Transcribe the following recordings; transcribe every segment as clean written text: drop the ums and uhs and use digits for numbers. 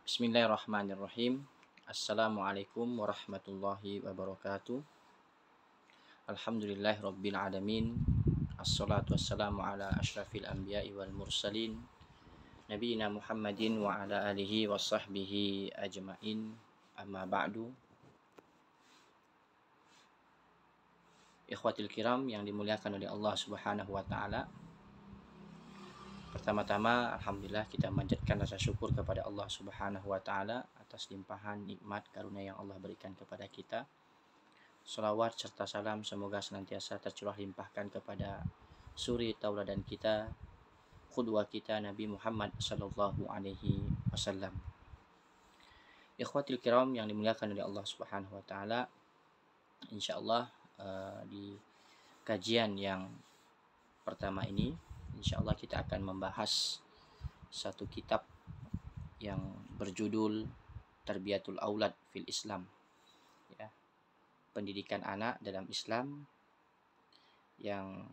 Bismillahirrahmanirrahim. Assalamualaikum warahmatullahi wabarakatuh. Alhamdulillahirabbil alamin. Assalatu wassalamu ala asyrafil anbiya'i wal mursalin nabiyina Muhammadin wa ala alihi wa sahbihi ajmain. Amma ba'du. Ikhwatil kiram yang dimuliakan oleh Allah Subhanahu wa taala. Pertama-tama, alhamdulillah kita manjatkan rasa syukur kepada Allah Subhanahu wa taala atas limpahan nikmat karunia yang Allah berikan kepada kita. Salawat serta salam semoga senantiasa tercurah limpahkan kepada suri tauladan kita, qudwa kita Nabi Muhammad sallallahu alaihi wasallam. Ikhwatil kiram yang dimuliakan oleh Allah Subhanahu wa taala, insyaallah di kajian yang pertama ini insyaallah kita akan membahas satu kitab yang berjudul Tarbiyatul Aulad fil Islam, ya, pendidikan anak dalam Islam, yang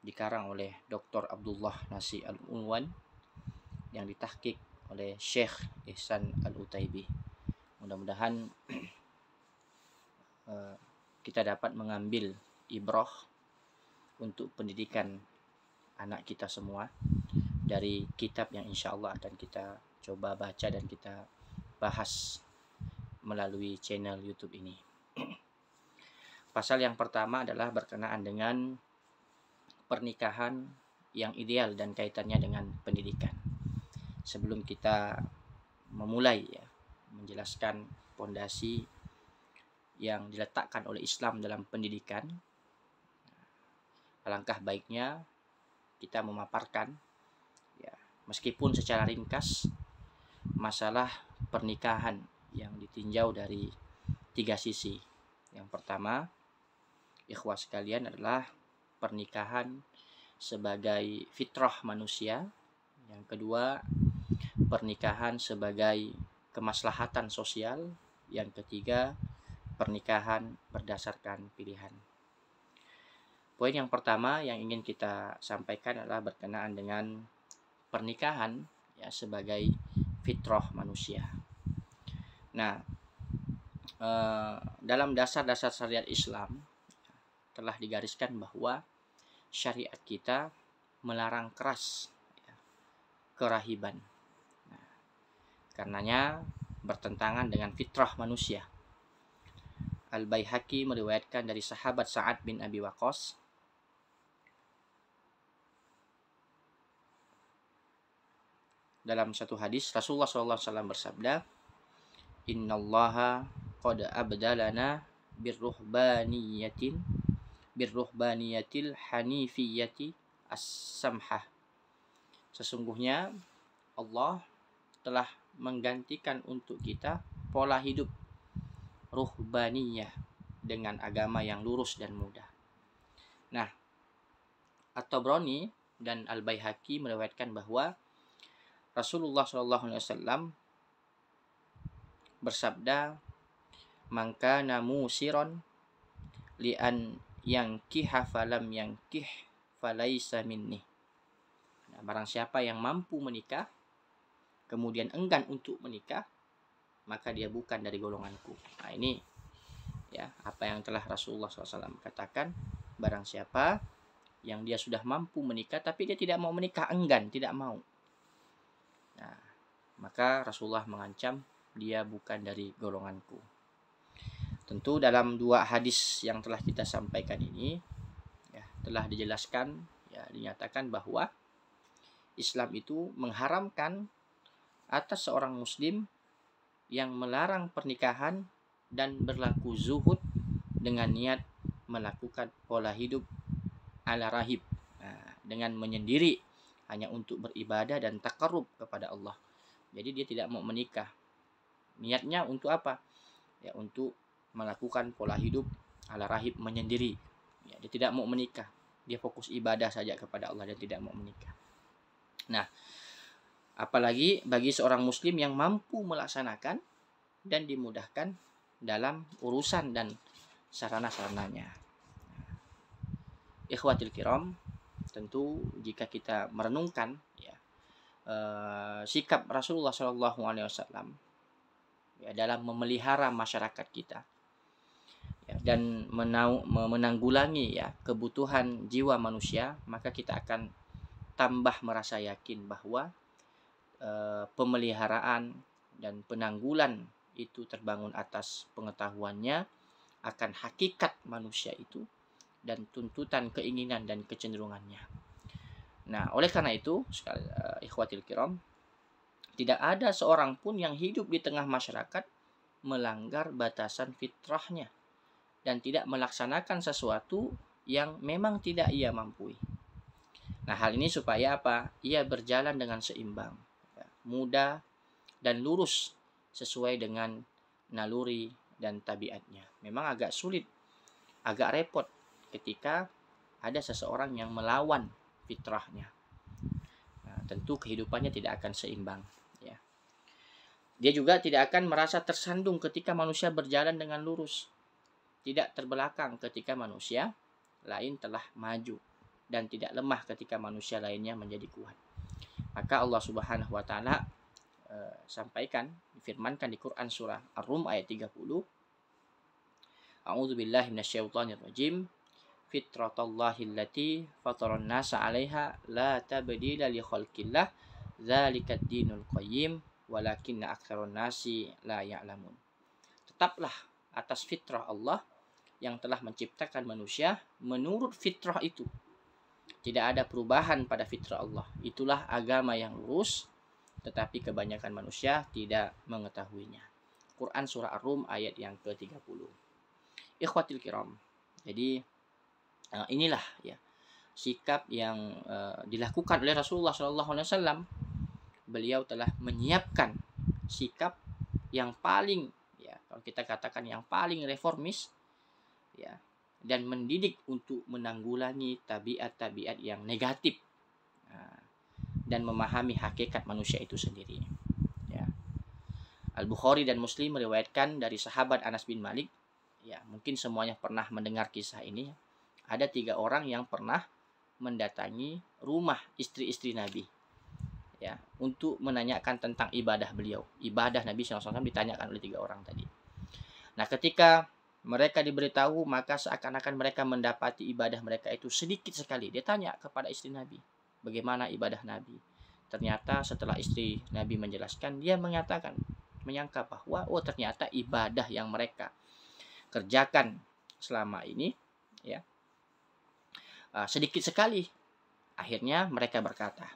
dikarang oleh Dr. Abdullah Nasi Al-Unwan yang ditahqiq oleh Syekh Ihsan Al-Utaibi. Mudah-mudahan kita dapat mengambil ibrah untuk pendidikan anak kita semua dari kitab yang insya Allah akan kita coba baca dan kita bahas melalui channel YouTube ini. Pasal yang pertama adalah berkenaan dengan pernikahan yang ideal dan kaitannya dengan pendidikan. Sebelum kita memulai menjelaskan fondasi yang diletakkan oleh Islam dalam pendidikan, alangkah baiknya kita memaparkan, meskipun secara ringkas, masalah pernikahan yang ditinjau dari 3 sisi. Yang pertama, ikhwah sekalian, adalah pernikahan sebagai fitrah manusia. Yang kedua, pernikahan sebagai kemaslahatan sosial. Yang ketiga, pernikahan berdasarkan pilihan. Poin yang pertama yang ingin kita sampaikan adalah berkenaan dengan pernikahan sebagai fitrah manusia. Nah, dalam dasar-dasar syariat Islam telah digariskan bahwa syariat kita melarang keras kerahiban. Nah, karenanya bertentangan dengan fitrah manusia. Al-Baihaqi meriwayatkan dari sahabat Sa'ad bin Abi Waqqas, dalam satu hadis Rasulullah SAW bersabda, Innallaha qad abdalana birruhbaniyatil hanifiyati as-samhah. Sesungguhnya Allah telah menggantikan untuk kita pola hidup ruhbaniyah dengan agama yang lurus dan mudah. Nah, At-Tabrani dan Al-Baihaqi meriwayatkan bahwa Rasulullah SAW bersabda, "Man kana musiron li'an yankiha falam yankih falaisa minni." Nah, barang siapa yang mampu menikah kemudian enggan untuk menikah, maka dia bukan dari golonganku. Nah, ini apa yang telah Rasulullah SAW katakan, barang siapa yang dia sudah mampu menikah tapi dia tidak mau menikah, enggan, tidak mau. Nah, maka Rasulullah mengancam dia bukan dari golonganku. Tentu dalam 2 hadis yang telah kita sampaikan ini telah dijelaskan, dinyatakan bahwa Islam itu mengharamkan atas seorang muslim yang melarang pernikahan dan berlaku zuhud dengan niat melakukan pola hidup ala rahib, dengan menyendiri hanya untuk beribadah dan takarrub kepada Allah. Jadi dia tidak mau menikah. Niatnya untuk apa? Untuk melakukan pola hidup ala rahib, menyendiri. Dia tidak mau menikah. Dia fokus ibadah saja kepada Allah dan tidak mau menikah. Nah, apalagi bagi seorang muslim yang mampu melaksanakan dan dimudahkan dalam urusan dan sarana-sarananya. Ikhwatil kiram, tentu jika kita merenungkan sikap Rasulullah SAW ya, dalam memelihara masyarakat kita ya, dan menanggulangi ya kebutuhan jiwa manusia, maka kita akan tambah merasa yakin bahwa pemeliharaan dan penanggulan itu terbangun atas pengetahuannya akan hakikat manusia itu dan tuntutan keinginan dan kecenderungannya. Nah, oleh karena itu, ikhwatil kiram, tidak ada seorang pun yang hidup di tengah masyarakat melanggar batasan fitrahnya dan tidak melaksanakan sesuatu yang memang tidak ia mampu. Nah, hal ini supaya apa? Ia berjalan dengan seimbang, mudah dan lurus sesuai dengan naluri dan tabiatnya. Memang agak sulit, agak repot ketika ada seseorang yang melawan fitrahnya. Nah, tentu kehidupannya tidak akan seimbang. Ya. Dia juga tidak akan merasa tersandung ketika manusia berjalan dengan lurus, tidak terbelakang ketika manusia lain telah maju, dan tidak lemah ketika manusia lainnya menjadi kuat. Maka Allah Subhanahu wa taala sampaikan, difirmankan di Quran surah Ar-Rum ayat 30. A'udzubillahi minasyaitonirrajim. Fitratallahi allati fataran nasa 'alaiha la tabdila li khalqillah dzalikad dinul qayyim walakinna aktsarun nasi la ya'lamun. Tetaplah atas fitrah Allah yang telah menciptakan manusia menurut fitrah itu. Tidak ada perubahan pada fitrah Allah. Itulah agama yang lurus, tetapi kebanyakan manusia tidak mengetahuinya. Quran surah Ar-Rum ayat yang ke-30. Ikhwatil kiram. Jadi inilah ya sikap yang dilakukan oleh Rasulullah SAW. Beliau telah menyiapkan sikap yang paling ya, kalau kita katakan yang paling reformis ya, dan mendidik untuk menanggulangi tabiat-tabiat yang negatif dan memahami hakikat manusia itu sendiri. Ya. Al-Bukhari dan Muslim meriwayatkan dari sahabat Anas bin Malik. Ya, mungkin semuanya pernah mendengar kisah ini. Ada 3 orang yang pernah mendatangi rumah istri-istri Nabi, ya, untuk menanyakan tentang ibadah beliau. Ibadah Nabi SAW ditanyakan oleh 3 orang tadi. Nah, ketika mereka diberitahu, maka seakan-akan mereka mendapati ibadah mereka itu sedikit sekali. Dia tanya kepada istri Nabi, bagaimana ibadah Nabi? Ternyata setelah istri Nabi menjelaskan, dia menyangka bahwa ternyata ibadah yang mereka kerjakan selama ini ya sedikit sekali. Akhirnya mereka berkata,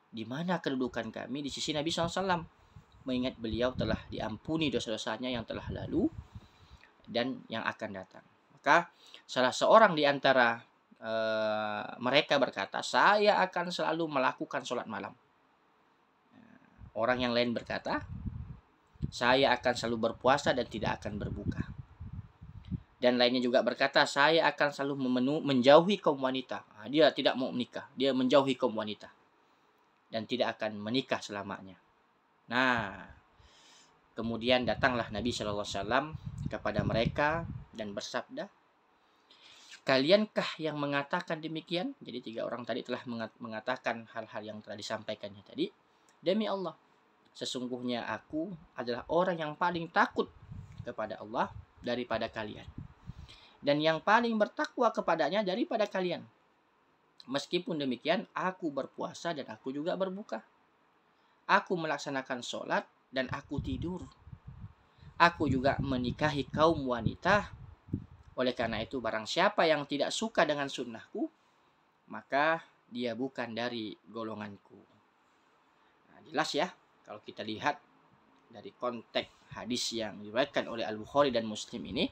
di mana kedudukan kami di sisi Nabi SAW? Mengingat beliau telah diampuni dosa-dosanya yang telah lalu dan yang akan datang. Maka salah seorang di antara mereka berkata, saya akan selalu melakukan sholat malam. Orang yang lain berkata, saya akan selalu berpuasa dan tidak akan berbuka. Dan lainnya juga berkata, saya akan selalu menjauhi kaum wanita. Dia tidak mau menikah, dia menjauhi kaum wanita dan tidak akan menikah selamanya. Nah, kemudian datanglah Nabi SAW kepada mereka dan bersabda, kaliankah yang mengatakan demikian? Jadi 3 orang tadi telah mengatakan hal-hal yang telah disampaikannya tadi. Demi Allah, sesungguhnya aku adalah orang yang paling takut kepada Allah daripada kalian, dan yang paling bertakwa kepadanya daripada kalian. Meskipun demikian, aku berpuasa dan aku juga berbuka. Aku melaksanakan sholat dan aku tidur. Aku juga menikahi kaum wanita. Oleh karena itu, barang siapa yang tidak suka dengan sunnahku, maka dia bukan dari golonganku. Nah, jelas ya, kalau kita lihat dari konteks hadis yang diriwayatkan oleh Al-Bukhari dan Muslim ini,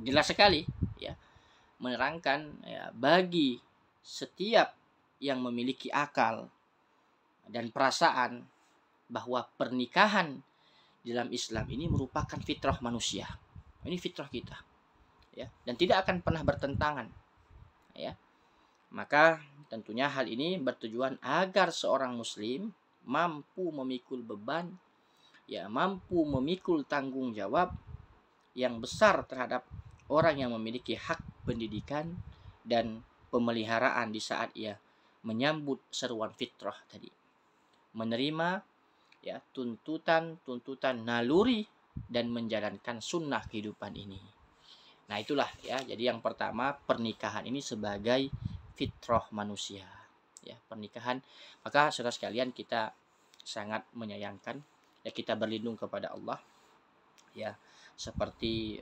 jelas sekali ya, menerangkan ya, bagi setiap yang memiliki akal dan perasaan bahwa pernikahan dalam Islam ini merupakan fitrah manusia. Ini fitrah kita ya, dan tidak akan pernah bertentangan ya. Maka tentunya hal ini bertujuan agar seorang muslim mampu memikul beban ya, mampu memikul tanggung jawab yang besar terhadap orang yang memiliki hak pendidikan dan pemeliharaan di saat ia menyambut seruan fitrah tadi. menerima ya tuntutan naluri dan menjalankan sunnah kehidupan ini. Nah, itulah ya. Jadi yang pertama, pernikahan ini sebagai fitrah manusia. Ya, pernikahan. Maka saudara sekalian, kita sangat menyayangkan ya, kita berlindung kepada Allah ya, seperti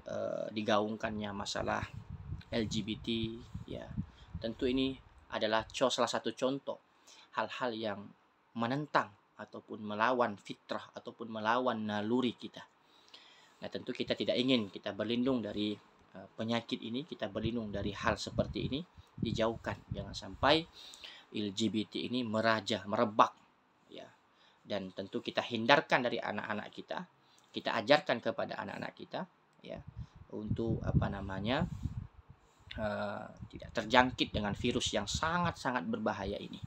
digaungkannya masalah LGBT ya. Tentu ini adalah salah satu contoh hal-hal yang menentang ataupun melawan fitrah ataupun melawan naluri kita. Nah, tentu kita tidak ingin kita berlindung dari penyakit ini, kita berlindung dari hal seperti ini, dijauhkan. Jangan sampai LGBT ini merebak ya. Dan tentu kita hindarkan dari anak-anak kita. Kita ajarkan kepada anak-anak kita ya, untuk tidak terjangkit dengan virus yang sangat-sangat berbahaya ini.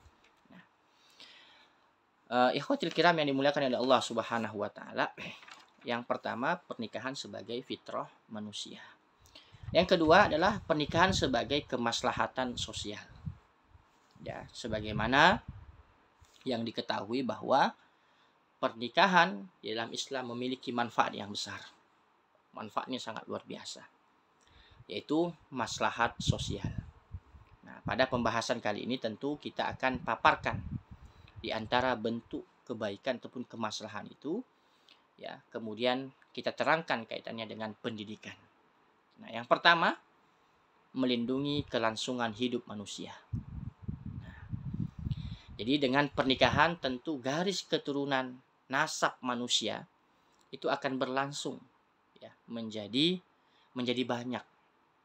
Ikhwatul kiram yang dimuliakan oleh Allah Subhanahu wa taala. Yang pertama, pernikahan sebagai fitrah manusia. Yang kedua adalah pernikahan sebagai kemaslahatan sosial. Ya, sebagaimana yang diketahui bahwa pernikahan dalam Islam memiliki manfaat yang besar. Manfaatnya sangat luar biasa, yaitu maslahat sosial. Nah, pada pembahasan kali ini tentu kita akan paparkan di antara bentuk kebaikan ataupun kemaslahan itu ya, kemudian kita terangkan kaitannya dengan pendidikan. Nah, yang pertama, melindungi kelangsungan hidup manusia. Nah, jadi dengan pernikahan tentu garis keturunan nasab manusia itu akan berlangsung ya, menjadi banyak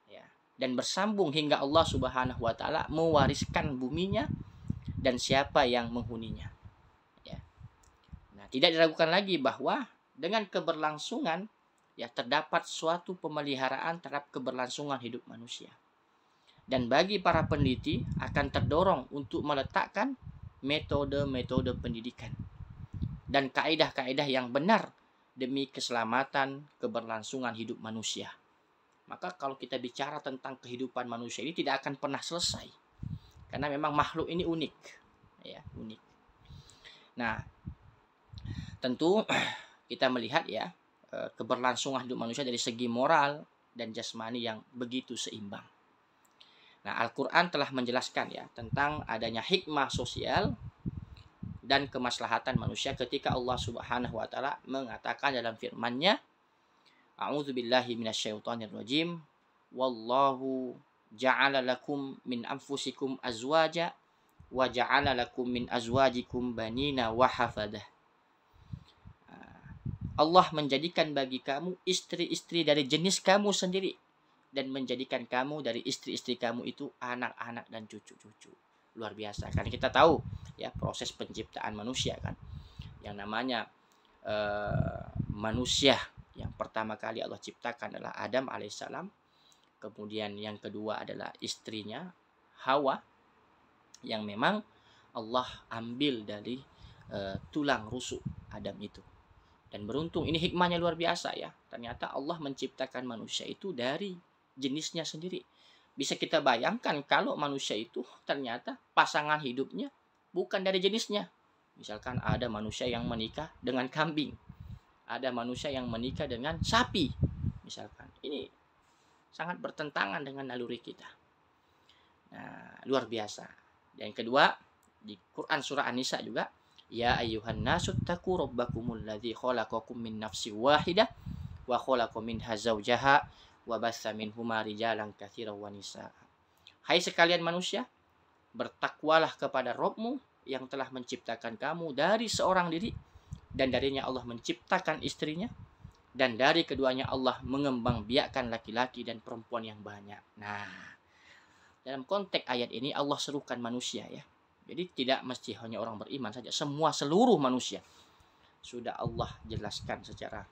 ya, dan bersambung hingga Allah Subhanahu wa taala mewariskan buminya dan siapa yang menghuninya ya. Nah, tidak diragukan lagi bahwa dengan keberlangsungan ya, terdapat suatu pemeliharaan terhadap keberlangsungan hidup manusia. Dan bagi para peneliti akan terdorong untuk meletakkan metode-metode pendidikan dan kaidah-kaidah yang benar demi keselamatan keberlangsungan hidup manusia. Maka kalau kita bicara tentang kehidupan manusia ini tidak akan pernah selesai. Karena memang makhluk ini unik ya, unik. Nah, tentu kita melihat ya, keberlangsungan hidup manusia dari segi moral dan jasmani yang begitu seimbang. Nah, Al-Quran telah menjelaskan ya tentang adanya hikmah sosial dan kemaslahatan manusia ketika Allah Subhanahu wa taala mengatakan dalam firman-Nya, A'udzubillahi minasyaitonirrajim, wallahu ja'ala lakum min anfusikum azwaja wa ja'ala lakum min azwajikum banina wa hafadah. Allah menjadikan bagi kamu istri-istri dari jenis kamu sendiri dan menjadikan kamu dari istri-istri kamu itu anak-anak dan cucu-cucu. Luar biasa. Karena kita tahu ya proses penciptaan manusia kan. Yang namanya manusia yang pertama kali Allah ciptakan adalah Adam alaihissalam. Kemudian yang kedua adalah istrinya Hawa yang memang Allah ambil dari tulang rusuk Adam itu. Dan beruntung ini hikmahnya luar biasa ya. Ternyata Allah menciptakan manusia itu dari jenisnya sendiri. Bisa kita bayangkan kalau manusia itu ternyata pasangan hidupnya bukan dari jenisnya. Misalkan ada manusia yang menikah dengan kambing. Ada manusia yang menikah dengan sapi. Misalkan ini sangat bertentangan dengan naluri kita. Nah, luar biasa. Dan yang kedua, di Quran surah An-Nisa juga, ya ayyuhan nasu taqu rabbakumul ladzi khalaqakum min nafsin wahidah wa khalaqa minha zawjaha wa bassa minhuma rijalan katsiran wa nisaa. Hai sekalian manusia, bertakwalah kepada Rabbmu yang telah menciptakan kamu dari seorang diri dan darinya Allah menciptakan istrinya. Dan dari keduanya Allah mengembangbiakkan laki-laki dan perempuan yang banyak. Nah, dalam konteks ayat ini Allah serukan manusia ya. Jadi tidak mesti hanya orang beriman saja. Seluruh manusia. Sudah Allah jelaskan secara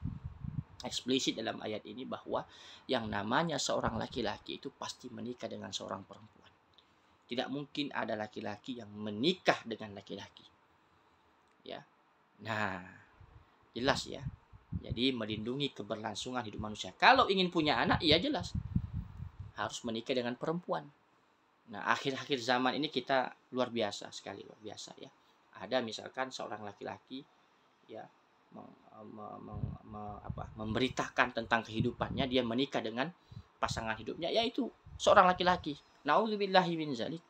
eksplisit dalam ayat ini bahwa yang namanya seorang laki-laki itu pasti menikah dengan seorang perempuan. Tidak mungkin ada laki-laki yang menikah dengan laki-laki. Ya. Nah, jelas ya. Jadi melindungi keberlangsungan hidup manusia. Kalau ingin punya anak, ya jelas harus menikah dengan perempuan. Nah, akhir-akhir zaman ini kita luar biasa sekali, luar biasa ya. ada misalkan seorang laki-laki ya memberitakan tentang kehidupannya, dia menikah dengan pasangan hidupnya yaitu seorang laki-laki. Nauzubillahi min zalik.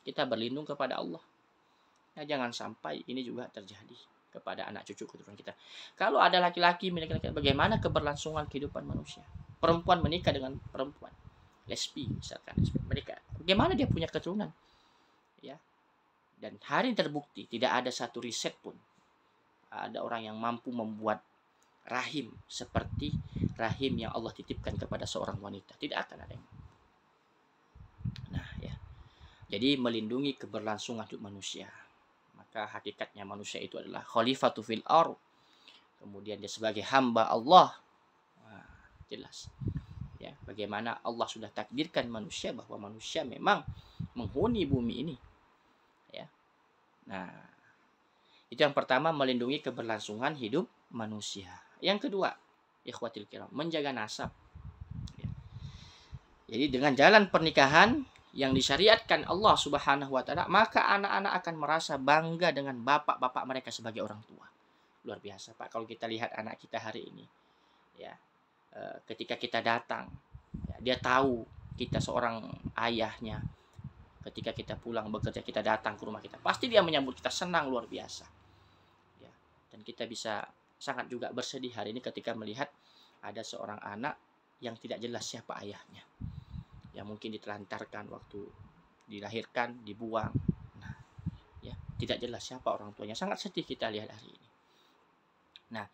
Kita berlindung kepada Allah. Ya, jangan sampai ini juga terjadi kepada anak cucu keturunan kita. Kalau ada laki-laki menikah, bagaimana keberlangsungan kehidupan manusia? Perempuan menikah dengan perempuan, lesbi misalkan, menikah, bagaimana dia punya keturunan? Ya, dan hari ini terbukti tidak ada satu riset pun ada orang yang mampu membuat rahim seperti rahim yang Allah titipkan kepada seorang wanita. Tidak akan ada yang. Nah, ya. Jadi melindungi keberlangsungan hidup manusia. Maka hakikatnya manusia itu adalah khalifatu fil ardh. Kemudian dia sebagai hamba Allah. Nah, jelas. Ya, bagaimana Allah sudah takdirkan manusia bahwa manusia memang menghuni bumi ini. Ya. Nah, itu yang pertama, melindungi keberlangsungan hidup manusia. Yang kedua, ikhwatil kiram, menjaga nasab. Ya. Jadi dengan jalan pernikahan yang disyariatkan Allah Subhanahu wa taala, maka anak-anak akan merasa bangga dengan bapak-bapak mereka sebagai orang tua. Luar biasa, Pak, kalau kita lihat anak kita hari ini. Ya. Ketika kita datang, ya, dia tahu kita seorang ayahnya. Ketika kita pulang bekerja, kita datang ke rumah kita, pasti dia menyambut kita senang luar biasa. Ya. Dan kita bisa sangat juga bersedih hari ini ketika melihat ada seorang anak yang tidak jelas siapa ayahnya. Yang mungkin ditelantarkan waktu dilahirkan, dibuang. Nah, ya, tidak jelas siapa orang tuanya. Sangat sedih kita lihat hari ini. Nah,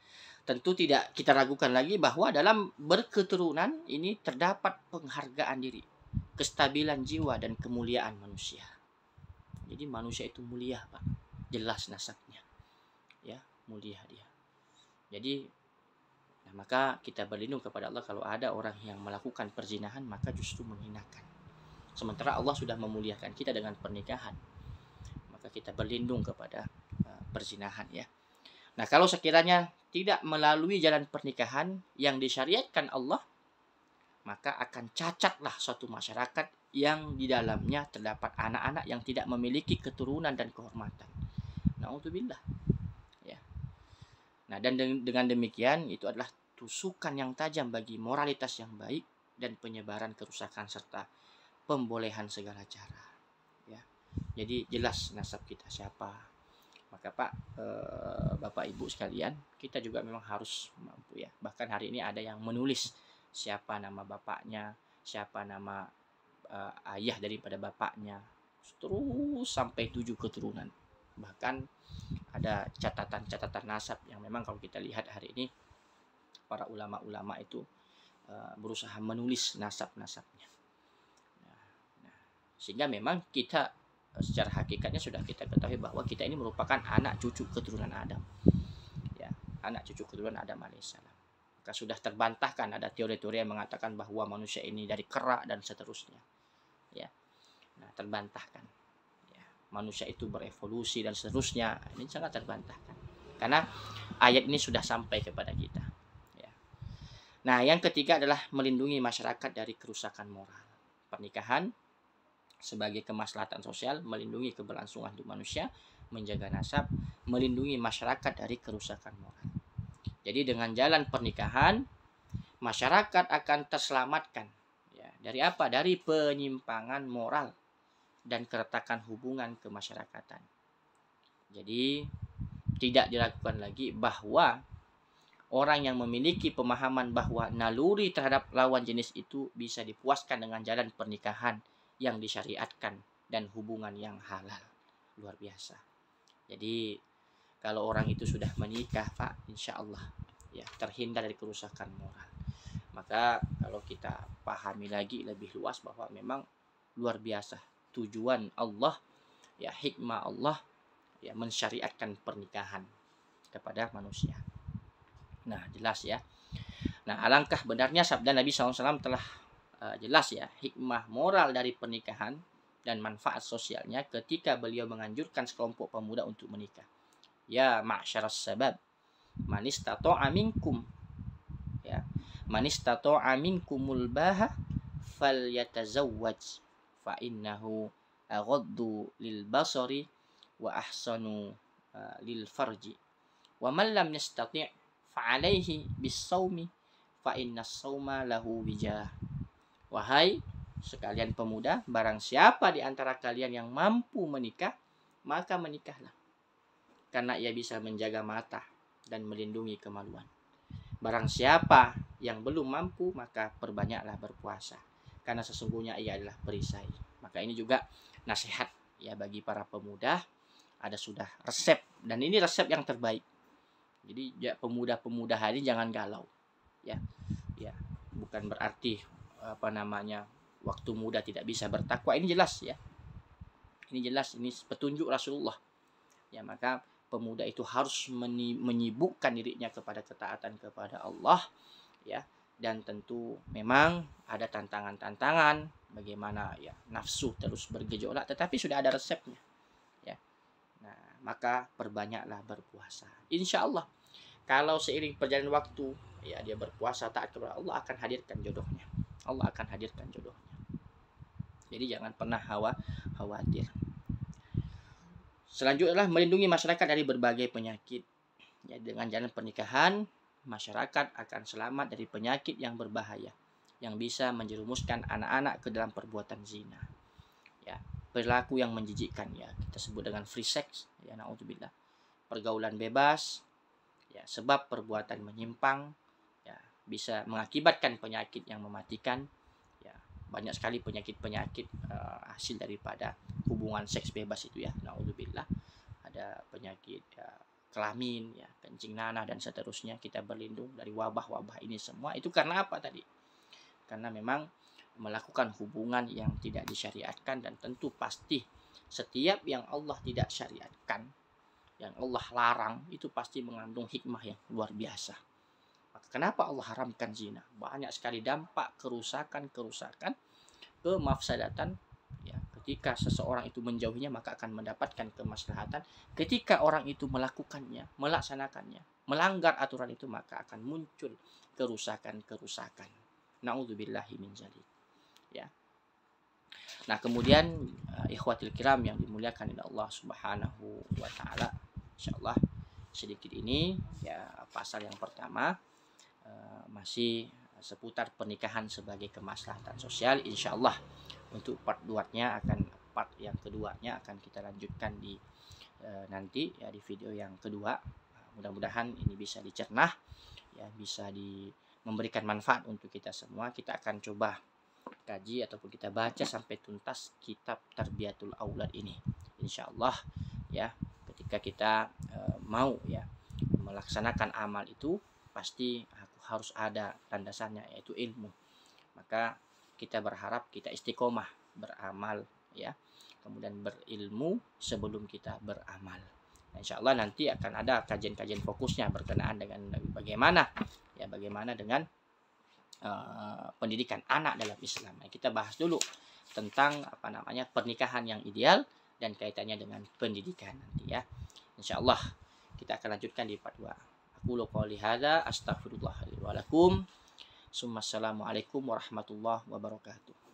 tentu tidak kita ragukan lagi bahwa dalam berketurunan ini terdapat penghargaan diri, kestabilan jiwa dan kemuliaan manusia. Jadi manusia itu mulia, Pak. Jelas nasabnya. Ya, mulia dia. Jadi maka kita berlindung kepada Allah kalau ada orang yang melakukan perzinahan, maka justru menghinakan. Sementara Allah sudah memuliakan kita dengan pernikahan. Maka kita berlindung kepada perzinahan, ya. Nah, kalau sekiranya tidak melalui jalan pernikahan yang disyariatkan Allah, maka akan cacatlah suatu masyarakat yang di dalamnya terdapat anak-anak yang tidak memiliki keturunan dan kehormatan. Na'udzubillah. Ya. Nah, dan dengan demikian itu adalah tusukan yang tajam bagi moralitas yang baik dan penyebaran kerusakan serta pembolehan segala cara. Ya. Jadi jelas nasab kita siapa. Maka Pak, Bapak Ibu sekalian, kita juga memang harus mampu, ya. Bahkan hari ini ada yang menulis siapa nama bapaknya, siapa nama ayah daripada bapaknya, terus sampai 7 keturunan. Bahkan ada catatan-catatan nasab yang memang kalau kita lihat hari ini para ulama-ulama itu berusaha menulis nasab-nasabnya. Nah, sehingga memang kita secara hakikatnya sudah kita ketahui bahwa kita ini merupakan anak cucu keturunan Adam. Ya, anak cucu keturunan Adam alaihissalam. Maka sudah terbantahkan, ada teori-teori yang mengatakan bahwa manusia ini dari kera dan seterusnya. Ya. Nah, terbantahkan. Ya, manusia itu berevolusi dan seterusnya. Ini sangat terbantahkan. Karena ayat ini sudah sampai kepada kita. Ya. Nah, yang ketiga adalah melindungi masyarakat dari kerusakan moral. Pernikahan sebagai kemaslahatan sosial, melindungi keberlangsungan hidup manusia, menjaga nasab, melindungi masyarakat dari kerusakan moral. Jadi dengan jalan pernikahan, masyarakat akan terselamatkan. Ya, dari apa? Dari penyimpangan moral dan keretakan hubungan kemasyarakatan. Jadi tidak diragukan lagi bahwa orang yang memiliki pemahaman bahwa naluri terhadap lawan jenis itu bisa dipuaskan dengan jalan pernikahan yang disyariatkan dan hubungan yang halal. Luar biasa. Jadi kalau orang itu sudah menikah, Pak, insya Allah ya terhindar dari kerusakan moral. Maka kalau kita pahami lagi lebih luas bahwa memang luar biasa tujuan Allah, ya hikmah Allah ya mensyariatkan pernikahan kepada manusia. Nah, jelas ya. Nah, alangkah benarnya sabda Nabi SAW telah jelas ya hikmah moral dari pernikahan dan manfaat sosialnya ketika beliau menganjurkan sekelompok pemuda untuk menikah. Ya ma'syaras sabab, man istata'a minkum, ya, man istata'a minkumul baha falyatazawwaj fa innahu aghaddu lil basari wa ahsanu lil farji. Wa man lam yastati' fa alaihi bis-shaumi fa inna as-shauma lahu wijah. Wahai sekalian pemuda, barang siapa di antara kalian yang mampu menikah, maka menikahlah. Karena ia bisa menjaga mata dan melindungi kemaluan. Barang siapa yang belum mampu, maka perbanyaklah berpuasa. Karena sesungguhnya ia adalah perisai. Maka ini juga nasihat ya bagi para pemuda. Ada sudah resep. Dan ini resep yang terbaik. Jadi ya, pemuda-pemuda hari ini jangan galau. Ya, bukan berarti waktu muda tidak bisa bertakwa. Ini jelas ya. Ini jelas, ini petunjuk Rasulullah. Ya, maka pemuda itu harus menyibukkan dirinya kepada ketaatan kepada Allah ya, dan tentu memang ada tantangan-tantangan bagaimana ya nafsu terus bergejolak, tetapi sudah ada resepnya ya. Nah, maka perbanyaklah berpuasa. Insya Allah kalau seiring perjalanan waktu ya dia berpuasa taat kepada Allah, akan hadirkan jodohnya. Allah akan hadirkan jodohnya. Jadi jangan pernah khawatir. Selanjutnya adalah melindungi masyarakat dari berbagai penyakit. Ya, dengan jalan pernikahan, masyarakat akan selamat dari penyakit yang berbahaya yang bisa menjerumuskan anak-anak ke dalam perbuatan zina. Ya, perilaku yang menjijikkan ya, kita sebut dengan free sex, ya naudzubillah. Pergaulan bebas, ya, sebab perbuatan menyimpang, ya, bisa mengakibatkan penyakit yang mematikan. Ya, banyak sekali penyakit-penyakit hasil daripada hubungan seks bebas itu ya, naudzubillah. Ada penyakit ya, kelamin ya, kencing nanah dan seterusnya. Kita berlindung dari wabah-wabah ini semua. Itu karena apa tadi? Karena memang melakukan hubungan yang tidak disyariatkan, dan tentu pasti setiap yang Allah tidak syariatkan, yang Allah larang, itu pasti mengandung hikmah yang luar biasa. Maka kenapa Allah haramkan zina? Banyak sekali dampak kerusakan, kemafsadatan ya. Ketika seseorang itu menjauhinya, maka akan mendapatkan kemaslahatan. Ketika orang itu melakukannya, melaksanakannya, melanggar aturan itu, maka akan muncul kerusakan. Na'udzubillahi min dzalik. Ya. Nah, kemudian ikhwatil kiram yang dimuliakan oleh Allah Subhanahu wa taala, insyaallah sedikit ini ya, pasal yang pertama masih seputar pernikahan sebagai kemaslahatan sosial. Insyaallah untuk part yang keduanya akan kita lanjutkan di nanti ya, di video yang kedua. Mudah-mudahan ini bisa dicerna ya, bisa memberikan manfaat untuk kita semua. Kita akan coba kaji ataupun kita baca sampai tuntas kitab Tarbiyatul Aulad ini, insyaallah ya. Ketika kita mau ya melaksanakan amal itu, pasti harus ada landasannya, yaitu ilmu. Maka kita berharap kita istiqomah beramal ya, kemudian berilmu sebelum kita beramal. Insyaallah nanti akan ada kajian-kajian fokusnya berkenaan dengan bagaimana dengan pendidikan anak dalam Islam. Kita bahas dulu tentang pernikahan yang ideal dan kaitannya dengan pendidikan nanti ya. Insyaallah kita akan lanjutkan di part 2. Aqulu qouli hadza astaghfirullah li wa lakum. Assalamualaikum warahmatullahi wabarakatuh.